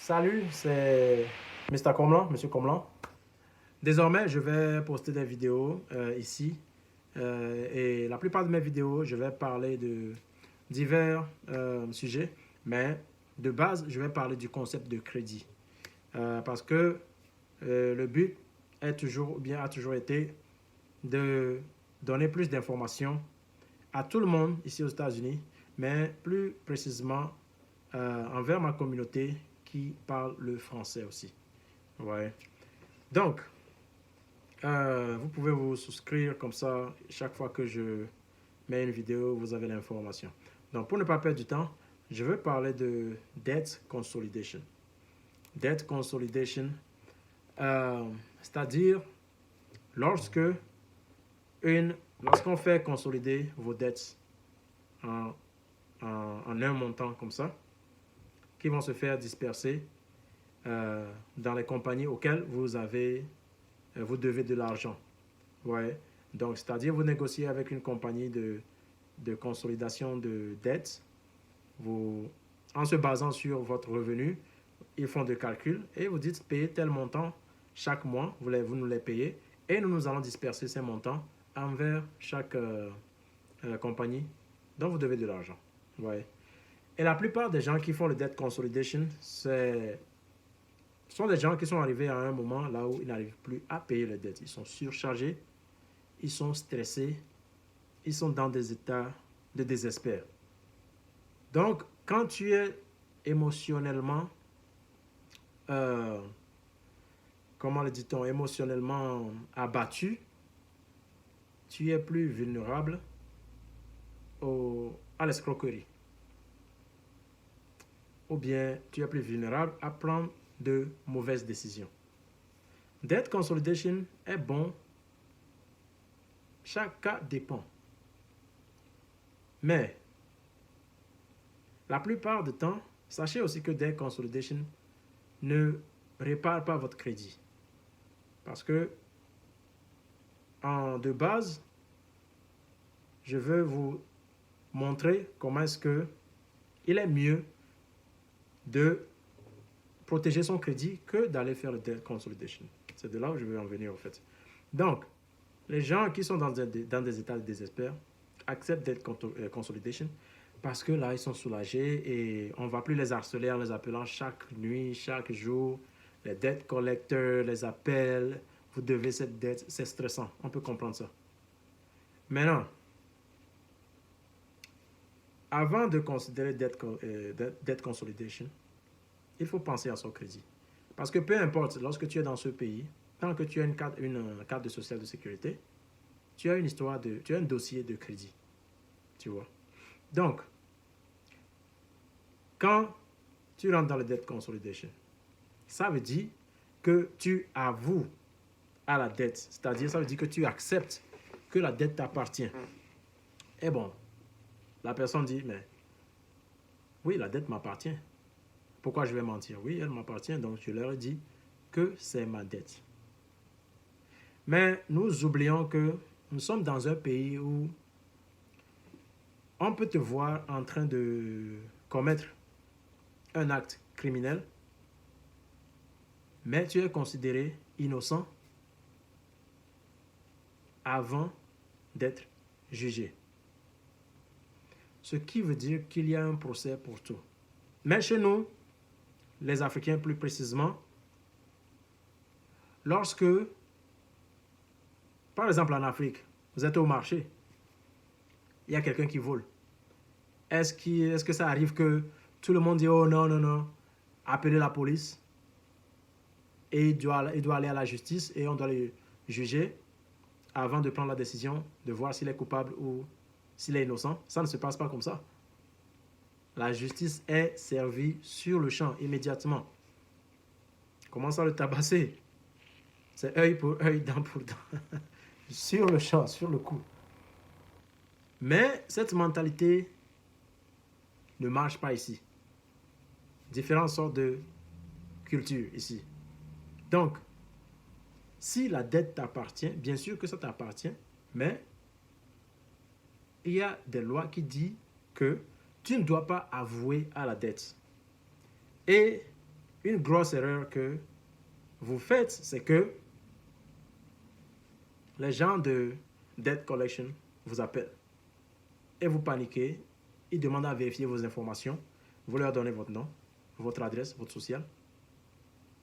Salut, c'est Mr. Comlan, Monsieur Comlan. Désormais, je vais poster des vidéos ici. Et la plupart de mes vidéos, je vais parler de divers sujets. Mais de base, je vais parler du concept de crédit. Parce que le but est toujours, ou bien a toujours été de donner plus d'informations à tout le monde ici aux États-Unis, mais plus précisément envers ma communauté qui parle le français aussi. Ouais. Donc, vous pouvez vous souscrire comme ça, chaque fois que je mets une vidéo, vous avez l'information. Donc, pour ne pas perdre du temps, je veux parler de debt consolidation. Debt consolidation, c'est-à-dire lorsque lorsqu'on fait consolider vos dettes en un montant comme ça, qui vont se faire disperser dans les compagnies auxquelles vous devez de l'argent. Ouais. Donc, c'est-à-dire vous négociez avec une compagnie de consolidation de dettes. En se basant sur votre revenu, ils font des calculs et vous dites payer tel montant chaque mois, vous nous les payez et nous allons disperser ces montants envers chaque compagnie dont vous devez de l'argent. Ouais. Et la plupart des gens qui font le debt consolidation, ce sont des gens qui sont arrivés à un moment là où ils n'arrivent plus à payer les dettes. Ils sont surchargés, ils sont stressés, ils sont dans des états de désespoir. Donc, quand tu es émotionnellement, comment le dit-on, émotionnellement abattu, tu es plus vulnérable à l'escroquerie. Ou bien tu es plus vulnérable à prendre de mauvaises décisions. Debt consolidation est bon. Chaque cas dépend. Mais, la plupart du temps, sachez aussi que debt consolidation ne répare pas votre crédit. Parce que, de base, je veux vous montrer comment est-ce que il est mieux de protéger son crédit que d'aller faire le debt consolidation. C'est de là où je veux en venir, en fait. Donc, les gens qui sont dans des états de désespoir acceptent debt consolidation parce que là, ils sont soulagés et on ne va plus les harceler en les appelant chaque nuit, chaque jour. Les debt collectors les appellent. Vous devez cette dette. C'est stressant. On peut comprendre ça. Maintenant, avant de considérer debt consolidation, il faut penser à son crédit. Parce que peu importe, lorsque tu es dans ce pays, tant que tu as une carte de social de sécurité, tu as tu as un dossier de crédit. Tu vois. Donc, quand tu rentres dans le debt consolidation, ça veut dire que tu avoues à la dette. C'est-à-dire, ça veut dire que tu acceptes que la dette t'appartient. Et bon, la personne dit, mais oui, la dette m'appartient. Pourquoi je vais mentir? Oui, elle m'appartient, donc je leur dis que c'est ma dette. Mais nous oublions que nous sommes dans un pays où on peut te voir en train de commettre un acte criminel, mais tu es considéré innocent avant d'être jugé. Ce qui veut dire qu'il y a un procès pour tout. Mais chez nous, les Africains plus précisément, lorsque, par exemple en Afrique, vous êtes au marché, il y a quelqu'un qui vole. Est-ce que ça arrive que tout le monde dit « Oh non, non, non, appelez la police » et il doit aller à la justice et on doit le juger avant de prendre la décision de voir s'il est coupable ou s'il est innocent? Ça ne se passe pas comme ça. La justice est servie sur le champ, immédiatement. Comment ça le tabasser? C'est œil pour œil, dent pour dent. Sur le champ, sur le coup. Mais cette mentalité ne marche pas ici. Différentes sortes de cultures ici. Donc, si la dette t'appartient, bien sûr que ça t'appartient, mais il y a des lois qui disent que tu ne dois pas avouer à la dette. Et une grosse erreur que vous faites, c'est que les gens de debt collection vous appellent et vous paniquez. Ils demandent à vérifier vos informations. Vous leur donnez votre nom, votre adresse, votre social.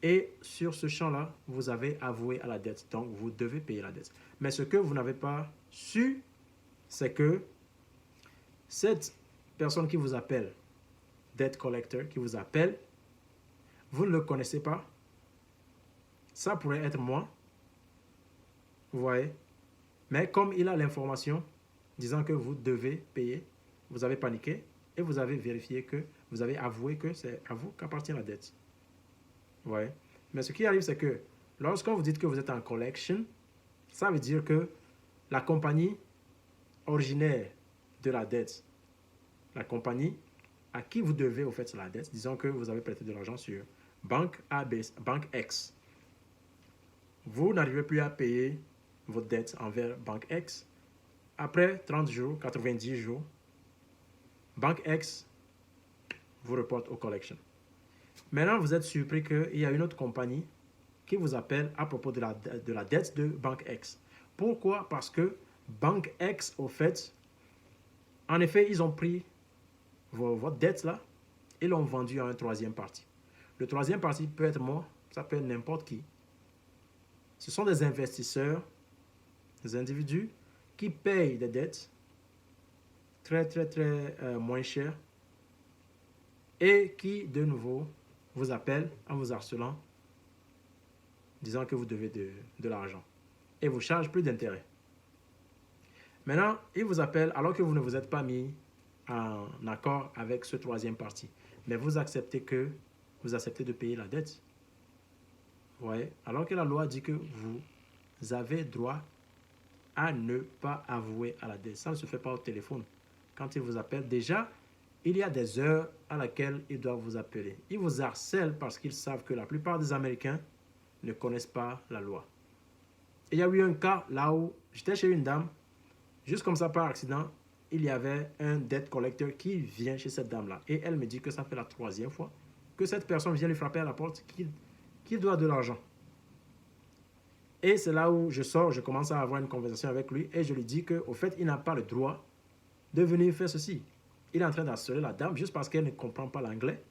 Et sur ce champ-là, vous avez avoué à la dette. Donc, vous devez payer la dette. Mais ce que vous n'avez pas su, c'est que cette personne qui vous appelle, debt collector, qui vous appelle, vous ne le connaissez pas. Ça pourrait être moi. Vous voyez? Mais comme il a l'information disant que vous devez payer, vous avez paniqué et vous avez vérifié que, vous avez avoué que c'est à vous qu'appartient la dette. Vous voyez? Mais ce qui arrive, c'est que lorsqu'on vous dit que vous êtes en collection, ça veut dire que la compagnie originaire de la dette, la compagnie à qui vous devez au fait la dette, disons que vous avez prêté de l'argent sur banque A, B, banque X. Vous n'arrivez plus à payer votre dette envers banque X. Après 30 jours, 90 jours, banque X vous reporte au collection. Maintenant, vous êtes surpris qu'il y a une autre compagnie qui vous appelle à propos de la dette de banque X. Pourquoi? Parce que banque X, au fait, en effet, ils ont pris votre dette là et l'ont vendue à un troisième parti. Le troisième parti peut être moi, ça peut être n'importe qui. Ce sont des investisseurs, des individus qui payent des dettes très moins chères et qui, de nouveau, vous appellent en vous harcelant, disant que vous devez de l'argent et vous chargent plus d'intérêt. Maintenant, ils vous appellent alors que vous ne vous êtes pas mis en accord avec ce troisième parti, mais vous acceptez de payer la dette. Vous voyez? Alors que la loi dit que vous avez droit à ne pas avouer à la dette. Ça ne se fait pas au téléphone. Quand ils vous appellent, déjà, il y a des heures à laquelle ils doivent vous appeler. Ils vous harcèlent parce qu'ils savent que la plupart des Américains ne connaissent pas la loi. Et il y a eu un cas là où j'étais chez une dame, juste comme ça par accident, il y avait un debt collector qui vient chez cette dame-là. Et elle me dit que ça fait la 3e fois que cette personne vient lui frapper à la porte, qu'il doit de l'argent. Et c'est là où je sors, je commence à avoir une conversation avec lui et je lui dis qu'au fait, il n'a pas le droit de venir faire ceci. Il est en train d'assurer la dame juste parce qu'elle ne comprend pas l'anglais.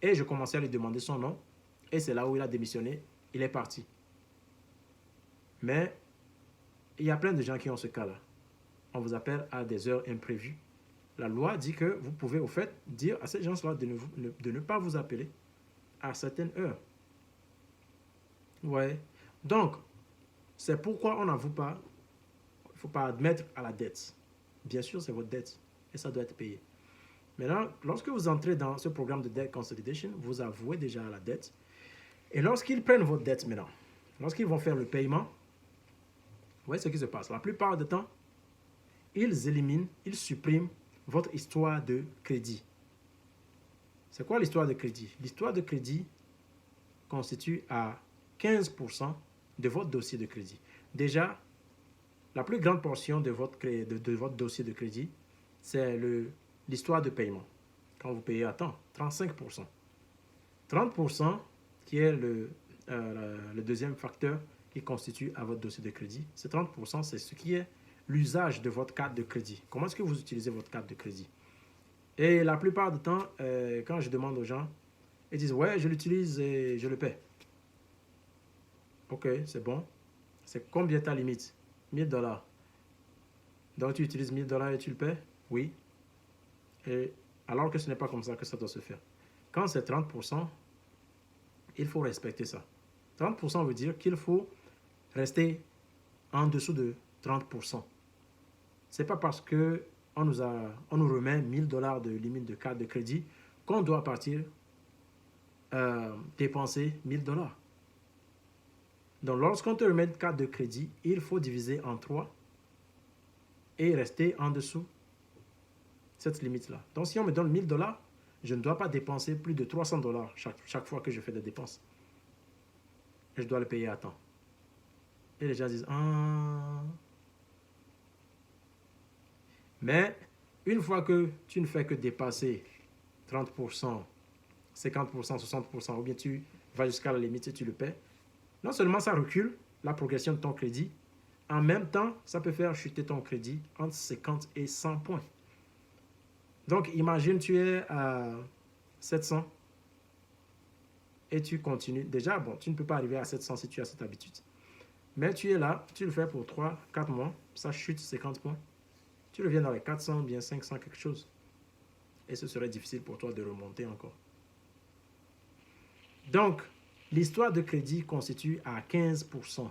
Et je commençais à lui demander son nom. Et c'est là où il a démissionné. Il est parti. Mais il y a plein de gens qui ont ce cas-là. On vous appelle à des heures imprévues. La loi dit que vous pouvez au fait dire à ces gens-là de ne pas vous appeler à certaines heures. Ouais. Donc, c'est pourquoi on n'avoue pas. Il ne faut pas admettre à la dette. Bien sûr, c'est votre dette et ça doit être payé. Maintenant, lorsque vous entrez dans ce programme de debt consolidation, vous avouez déjà à la dette. Et lorsqu'ils prennent votre dette maintenant, lorsqu'ils vont faire le paiement, vous voyez ce qui se passe. La plupart du temps, ils éliminent, ils suppriment votre histoire de crédit. C'est quoi l'histoire de crédit? L'histoire de crédit constitue à 15% de votre dossier de crédit. Déjà, la plus grande portion de votre dossier de crédit, c'est l'histoire de paiement. Quand vous payez à temps, 35%. 30% qui est le deuxième facteur qui constitue à votre dossier de crédit. Ce 30%, c'est ce qui est l'usage de votre carte de crédit. Comment est-ce que vous utilisez votre carte de crédit? Et la plupart du temps, quand je demande aux gens, ils disent « Ouais, je l'utilise et je le paie. » Ok, c'est bon. C'est combien ta limite? 1000$. Donc tu utilises 1000$ et tu le paies? Oui. Et alors que ce n'est pas comme ça que ça doit se faire. Quand c'est 30%, il faut respecter ça. 30% veut dire qu'il faut rester en dessous de 30%. C'est pas parce que on nous remet 1000$ de limite de carte de crédit qu'on doit partir dépenser 1000$. Donc, lorsqu'on te remet une carte de crédit, il faut diviser en 3 et rester en dessous cette limite-là. Donc, si on me donne 1000$, je ne dois pas dépenser plus de 300$ chaque fois que je fais des dépenses. Et je dois le payer à temps. Et les gens disent, ah. Mais, une fois que tu ne fais que dépasser 30% 50%, 60%, ou bien tu vas jusqu'à la limite et tu le paies, non seulement ça recule la progression de ton crédit, en même temps, ça peut faire chuter ton crédit entre 50 et 100 points. Donc, imagine, tu es à 700 et tu continues. Déjà, bon, tu ne peux pas arriver à 700 si tu as cette habitude. Mais tu es là, tu le fais pour 3, 4 mois, ça chute 50 points. Tu reviens dans les 400, bien 500, quelque chose. Et ce serait difficile pour toi de remonter encore. Donc, l'histoire de crédit constitue à 15%.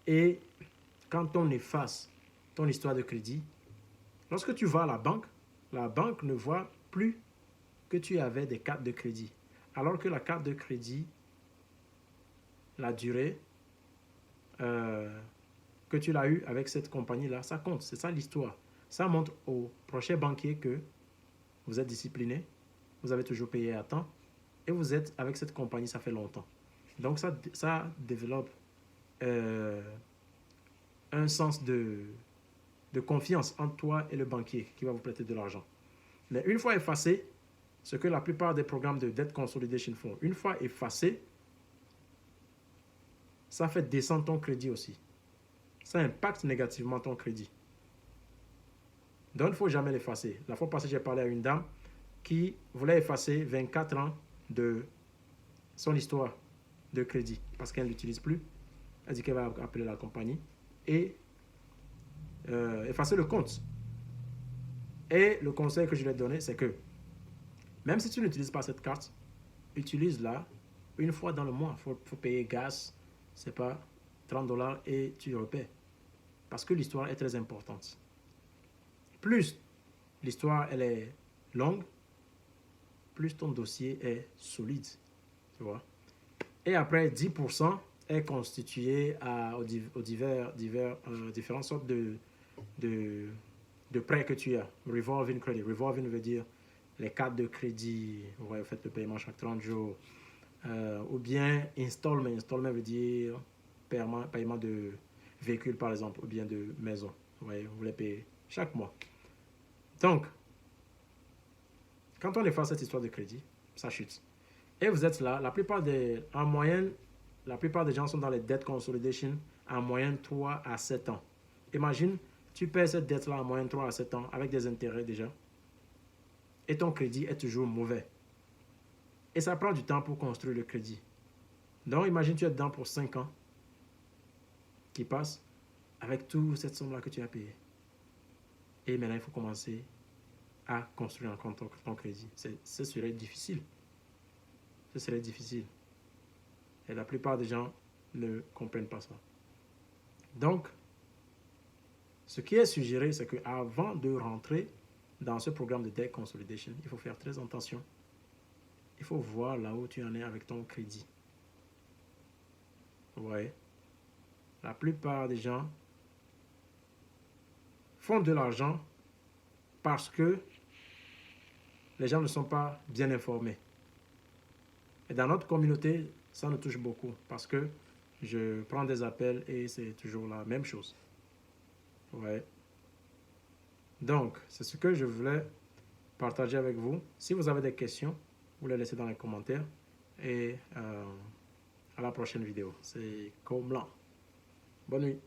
Et quand on efface ton histoire de crédit, lorsque tu vas à la banque ne voit plus que tu avais des cartes de crédit. Alors que la carte de crédit, la durée que tu l'as eu avec cette compagnie-là, ça compte. C'est ça l'histoire. Ça montre au prochain banquier que vous êtes discipliné, vous avez toujours payé à temps et vous êtes avec cette compagnie, ça fait longtemps. Donc ça développe un sens de confiance entre toi et le banquier qui va vous prêter de l'argent. Mais une fois effacé, ce que la plupart des programmes de debt consolidation font, une fois effacé, ça fait descendre ton crédit aussi. Ça impacte négativement ton crédit. Donc, il ne faut jamais l'effacer. La fois passée, j'ai parlé à une dame qui voulait effacer 24 ans de son histoire de crédit parce qu'elle ne l'utilise plus. Elle dit qu'elle va appeler la compagnie et effacer le compte. Et le conseil que je lui ai donné, c'est que même si tu n'utilises pas cette carte, utilise-la une fois dans le mois. Il faut payer gaz, c'est pas 30 dollars et tu repaies. Parce que l'histoire est très importante. Plus l'histoire elle est longue, plus ton dossier est solide. Tu vois. Et après, 10% est constitué aux différentes sortes de prêts que tu as. Revolving credit. Revolving veut dire les cartes de crédit. Vous faites le paiement chaque 30 jours. Ou bien installment. Installment veut dire paiement de véhicule, par exemple, ou bien de maison. Vous les payez chaque mois. Donc, quand on efface cette histoire de crédit, ça chute. Et vous êtes là, en moyenne, la plupart des gens sont dans les debt consolidation en moyenne 3 à 7 ans. Imagine, tu paies cette dette-là en moyenne 3 à 7 ans avec des intérêts déjà. Et ton crédit est toujours mauvais. Et ça prend du temps pour construire le crédit. Donc, imagine, tu es dedans pour 5 ans qui passent avec toute cette somme-là que tu as payée. Et maintenant, il faut commencer à construire encore ton crédit. Ce serait difficile. Ce serait difficile. Et la plupart des gens ne comprennent pas ça. Donc, ce qui est suggéré, c'est qu'avant de rentrer dans ce programme de debt consolidation, il faut faire très attention. Il faut voir là où tu en es avec ton crédit. Ouais. La plupart des gens font de l'argent parce que les gens ne sont pas bien informés. Et dans notre communauté, ça nous touche beaucoup parce que je prends des appels et c'est toujours la même chose. Ouais. Donc, c'est ce que je voulais partager avec vous. Si vous avez des questions, vous les laissez dans les commentaires. Et à la prochaine vidéo. C'est comme là. Bonne nuit.